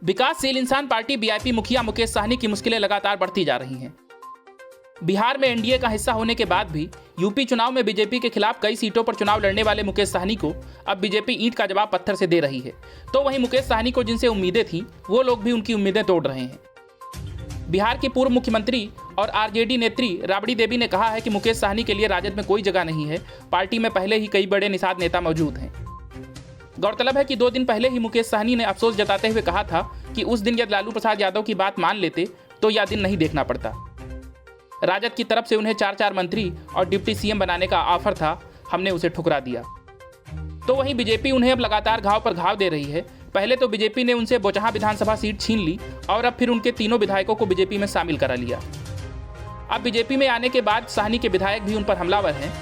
विकासशील इंसान party VIP मुखिया मुकेश साहनी की मुश्किलें लगातार बढ़ती जा रही हैं। बिहार में एनडीए का हिस्सा होने के बाद भी यूपी चुनाव में बीजेपी के खिलाफ कई सीटों पर चुनाव लड़ने वाले मुकेश साहनी को अब बीजेपी ईंट का जवाब पत्थर से दे रही है। तो वहीं मुकेश साहनी को जिनसे उम्मीदें थीं, वो लोग भी उनकी उम्मीदें तोड़ रहे हैं। बिहार की पूर्व मुख्यमंत्री और आरजेडी नेत्री राबड़ी देवी ने कहा है कि मुकेश साहनी के लिए राजद में कोई जगह नहीं है। पार्टी में पहले ही कई बड़े निषाद नेता मौजूद हैं। गौरतलब है कि 2 दिन पहले ही मुकेश साहनी ने अफसोस जताते हुए कहा था कि उस दिन यदि लालू प्रसाद यादव की बात मान लेते तो यह दिन नहीं देखना पड़ता। राजद की तरफ से उन्हें 4 मंत्री और डिप्टी सीएम बनाने का ऑफर था, हमने उसे ठुकरा दिया। तो वहीं बीजेपी उन्हें अब लगातार घाव पर घाव दे रही है। पहले तो बीजेपी ने उनसे बोचहा विधानसभा सीट छीन ली और अब फिर उनके तीनों विधायकों को बीजेपी में शामिल करा लिया। अब बीजेपी में आने के बाद साहनी के विधायक भी उन पर हमलावर हैं।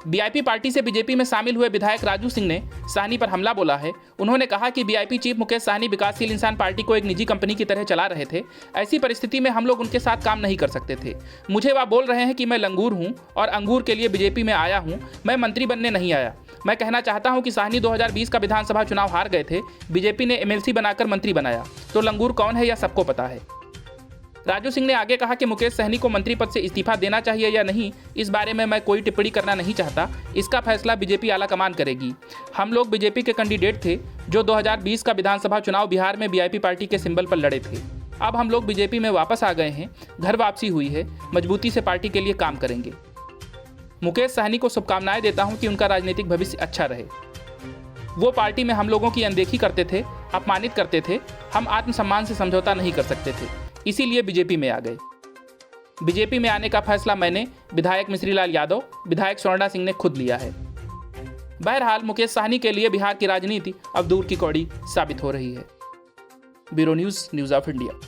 बीआईपी पार्टी से बीजेपी में शामिल हुए विधायक राजू सिंह ने साहनी पर हमला बोला है। उन्होंने कहा कि बीआईपी चीफ मुकेश साहनी विकासशील इंसान पार्टी को एक निजी कंपनी की तरह चला रहे थे। ऐसी परिस्थिति में हम लोग उनके साथ काम नहीं कर सकते थे। मुझे वह बोल रहे हैं कि मैं लंगूर हूं और अंगूर के लिए बीजेपी में आया हूं, मैं मंत्री बनने नहीं आया। मैं कहना चाहता हूं कि साहनी 2020 का विधानसभा चुनाव हार गए थे, बीजेपी ने एमएलसी बनाकर मंत्री बनाया, तो लंगूर कौन है यह सबको पता है। राजू सिंह ने आगे कहा कि मुकेश साहनी को मंत्री पद से इस्तीफा देना चाहिए या नहीं, इस बारे में मैं कोई टिप्पणी करना नहीं चाहता। इसका फैसला बीजेपी आलाकमान करेगी। हम लोग बीजेपी के कैंडिडेट थे जो 2020 का विधानसभा चुनाव बिहार में बीआईपी पार्टी के सिंबल पर लड़े थे। अब हम लोग बीजेपी में वापस आ गए हैं, घर वापसी हुई है, मजबूती से पार्टी के लिए काम करेंगे। मुकेश साहनी को शुभकामनाएं देता हूं कि उनका राजनीतिक भविष्य अच्छा रहे। वो पार्टी में हम लोगों की अनदेखी करते थे, अपमानित करते थे। हम आत्मसम्मान से समझौता नहीं कर सकते थे, इसीलिए बीजेपी में आ गए। बीजेपी में आने का फैसला मैंने, विधायक मिश्रीलाल यादव, विधायक स्वर्णा सिंह ने खुद लिया है। बहरहाल मुकेश साहनी के लिए बिहार की राजनीति अब दूर की कौड़ी साबित हो रही है। Bureau news of India.